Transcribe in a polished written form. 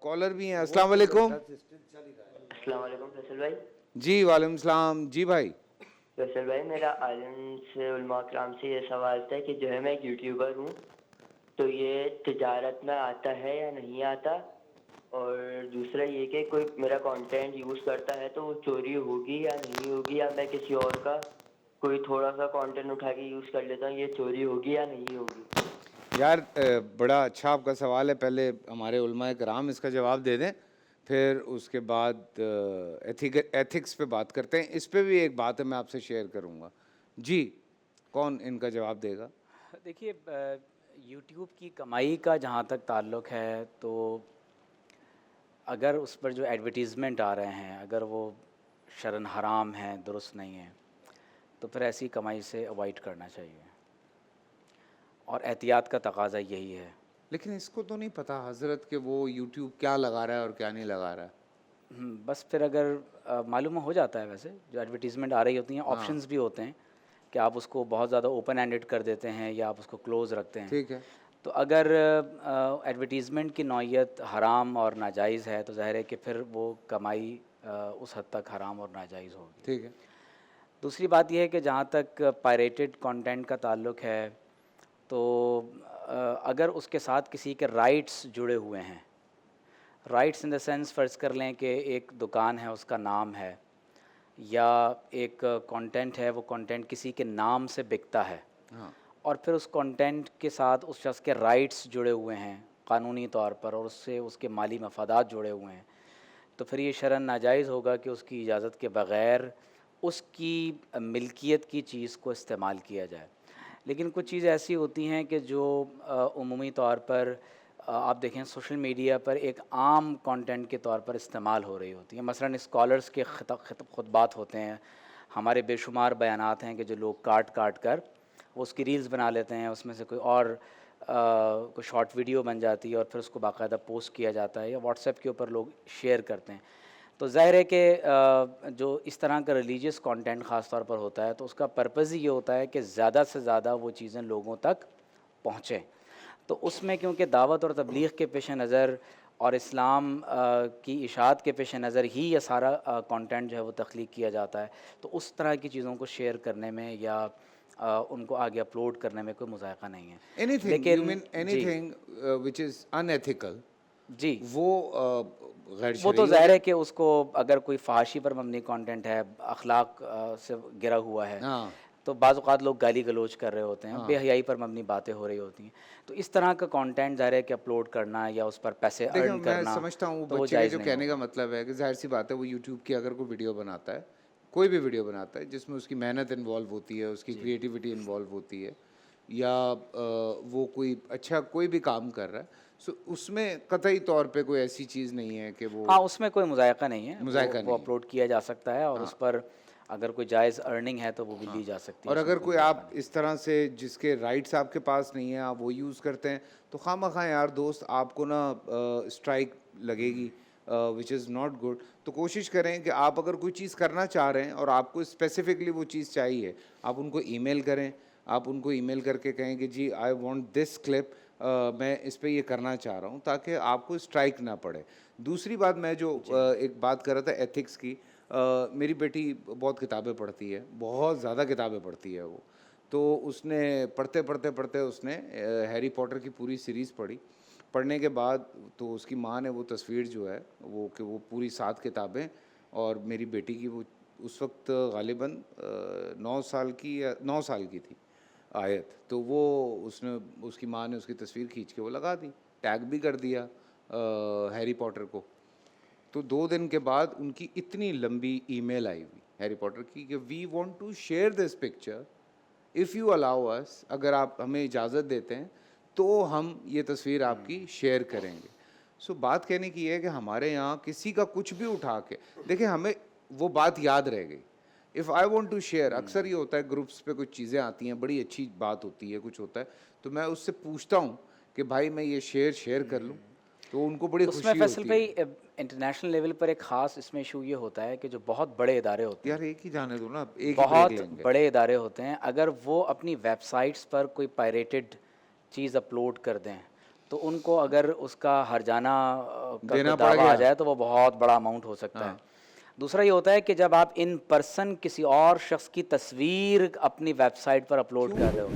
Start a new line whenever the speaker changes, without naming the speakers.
Collar भी हैं। अस्सलाम वालेकुम।
अस्सलाम वालेकुम फैसल भाई।
जी वालेकुम सलाम। जी भाई।
फैसल भाई, मेरा आलिम से उलमा कराम से ये सवाल था कि जो है मैं एक यूट्यूबर हूँ, तो ये तिजारत में आता है या नहीं आता, और दूसरा ये कि कोई मेरा कंटेंट यूज़ करता है तो वो चोरी होगी या नहीं होगी, या मैं किसी और का कोई थोड़ा सा कंटेंट उठा के यूज़ कर लेता हूँ, ये चोरी होगी या नहीं होगी।
यार बड़ा अच्छा आपका सवाल है। पहले हमारे उलमाए कराम इसका जवाब दे दें, फिर उसके बाद एथिक्स पे बात करते हैं। इस पे भी एक बात है मैं आपसे शेयर करूंगा। जी, कौन इनका जवाब देगा?
देखिए, यूट्यूब की कमाई का जहाँ तक ताल्लुक़ है, तो अगर उस पर जो एडवर्टीज़मेंट आ रहे हैं अगर वो शरन हराम हैं, दुरुस्त नहीं हैं, तो फिर ऐसी कमाई से अवॉइड करना चाहिए, और एहतियात का तकाज़ा यही है।
लेकिन इसको तो नहीं पता हज़रत कि वो यूट्यूब क्या लगा रहा है और क्या नहीं लगा रहा है।
बस फिर अगर मालूम हो जाता है, वैसे जो एडवर्टीज़मेंट आ रही होती हैं,
हाँ,
ऑप्शंस भी होते हैं कि आप उसको बहुत ज़्यादा ओपन एंडेड कर देते हैं या आप उसको क्लोज़ रखते हैं।
ठीक है।
तो अगर एडवर्टीज़मेंट की नौइयत हराम और नाजायज़ है, तो ज़ाहिर है कि फिर वो कमाई उस हद तक हराम और नाजायज़ होगी।
ठीक है।
दूसरी बात यह है कि जहाँ तक पायरेटेड कंटेंट का ताल्लुक़ है, तो अगर उसके साथ किसी के राइट्स जुड़े हुए हैं, राइट्स इन द सेंस फ़र्ज़ कर लें कि एक दुकान है, उसका नाम है, या एक कंटेंट है, वो कंटेंट किसी के नाम से बिकता है,
हाँ,
और फिर उस कंटेंट के साथ उस शख्स के राइट्स जुड़े हुए हैं कानूनी तौर पर, और उससे उसके माली मफादात जुड़े हुए हैं, तो फिर ये शरन नाजायज़ होगा कि उसकी इजाज़त के बग़ैर उसकी मिल्कियत की चीज़ को इस्तेमाल किया जाए। लेकिन कुछ चीज़ें ऐसी होती हैं कि जो उमूमी तौर पर आप देखें सोशल मीडिया पर एक आम कंटेंट के तौर पर इस्तेमाल हो रही होती हैं। मसलन स्कॉलर्स के खुतबात होते हैं, हमारे बेशुमार बयानात हैं कि जो लोग काट काट कर वो उसकी रील्स बना लेते हैं, उसमें से कोई और कोई शॉर्ट वीडियो बन जाती है और फिर उसको बाकायदा पोस्ट किया जाता है, या व्हाट्सएप के ऊपर लोग शेयर करते हैं। तो ज़ाहिर है कि जो इस तरह का रिलीजियस कंटेंट ख़ास तौर पर होता है, तो उसका पर्पज़ ही ये होता है कि ज़्यादा से ज़्यादा वो चीज़ें लोगों तक पहुँचें। तो उसमें क्योंकि दावत और तबलीग के पेश नज़र और इस्लाम की इशाअत के पेश नज़र ही ये सारा कंटेंट जो है वो तख्लीक किया जाता है, तो उस तरह की चीज़ों को शेयर करने में या उनको आगे अपलोड करने में कोई मुज़ायक़ा नहीं है।
एनीथिंग यू
लेकिन
मीन
जी,
एनीथिंग विच इज़ अनएथिकल,
जी,
वो गैर
वो तो
शरई हो
ज़ाहिर
गया।
है कि उसको अगर कोई फ़हाशी पर मबनी कंटेंट है, अखलाक से गिरा हुआ है,
हाँ,
तो बाज़ औक़ात लोग गाली गलौज कर रहे होते हैं,
हाँ।
बेहयाई पर मबनी बातें हो रही होती हैं। तो इस तरह का कंटेंट ज़ाहिर है कि अपलोड करना या उस पर पैसे
देखिए,
अर्न
मैं
करना,
समझता हूँ वो
तो वो
बच्चे के
जायज़
जो
नहीं
कहने का
होगा।
मतलब है कि ज़ाहिर-सी बात है वो यूट्यूब की अगर कोई वीडियो बनाता है, कोई भी वीडियो बनाता है जिसमें उसकी मेहनत इन्वॉल्व होती है, उसकी
जी,
क्रिएटिविटी इन्वॉल्व होती है, या वो कोई अच्छा कोई भी काम कर रहा है, सो उसमें कतई तौर पे कोई ऐसी चीज़ नहीं है कि वो
हाँ, उसमें कोई मुज़ायक़ा नहीं है,
मुज़ायका
वो
नहीं है।
अपलोड किया जा सकता है, और
हाँ,
उस पर अगर कोई जायज़ अर्निंग है तो वो भी ली
हाँ।
जा सकती है,
और
उसमें
अगर
कोई
कोई
मुज़ायक़ा
आप
नहीं।
इस तरह से जिसके राइट्स आपके पास नहीं है, आप वो यूज़ करते हैं, तो खामख़ा यार दोस्त आपको ना स्ट्राइक लगेगी, व्हिच इज़ नॉट गुड। तो कोशिश करें कि आप अगर कोई चीज़ करना चाह रहे हैं और आपको स्पेसिफिकली वो चीज़ चाहिए, आप उनको ईमेल करें। आप उनको ईमेल करके कहें कि जी आई वांट दिस क्लिप, मैं इस पे ये करना चाह रहा हूँ, ताकि आपको स्ट्राइक ना पड़े। दूसरी बात मैं जो
जी,
एक बात कर रहा था एथिक्स की, मेरी बेटी बहुत किताबें पढ़ती है, बहुत ज़्यादा किताबें पढ़ती है वो। तो उसने पढ़ते उसने हैरी पॉटर की पूरी सीरीज़ पढ़ी। पढ़ने के बाद तो उसकी माँ ने वो तस्वीर जो है वो कि वो पूरी 7 किताबें, और मेरी बेटी की वो उस वक़्त ग़ालिबन 9 साल की या 9 साल की थी आयत। तो वो उसने उसकी माँ ने उसकी तस्वीर खींच के वो लगा दी, टैग भी कर दिया हैरी पॉटर को। तो 2 दिन के बाद उनकी इतनी लंबी ईमेल आई हुई हैरी पॉटर की कि we want to share this picture if you allow us, अगर आप हमें इजाज़त देते हैं तो हम ये तस्वीर आपकी शेयर करेंगे। सो बात कहने की ये है कि हमारे यहाँ किसी का कुछ भी उठा के देखिए, हमें वो बात याद रह गई। If I want to share, अक्सर ये होता है ग्रुप्स पे कुछ चीज़ें आती हैं, बड़ी अच्छी बात होती है, कुछ होता है, तो मैं उससे पूछता हूँ कि भाई मैं ये शेयर कर लूँ? तो उनको बड़ी
उसमें
खुशी
फ़ैसल
होती
भाई
है।
इंटरनेशनल लेवल पर एक ख़ास इसमें इशू ये होता है कि जो बहुत बड़े इदारे होते हैं,
यार एक ही जाने दो ना, एक ही ब्रेक
बहुत
लेंगे।
बड़े इदारे होते हैं, अगर वो अपनी वेबसाइट्स पर कोई पायरेटेड चीज़ अपलोड कर दें, तो उनको अगर उसका हर्जाना का
देना
कोई
पड़
दावा आ
गया।
जाए तो वो बहुत बड़ा अमाउंट हो सकता है।
हाँ।
दूसरा ये होता है कि जब आप इन पर्सन किसी और शख्स की तस्वीर अपनी वेबसाइट पर अपलोड कर रहे हो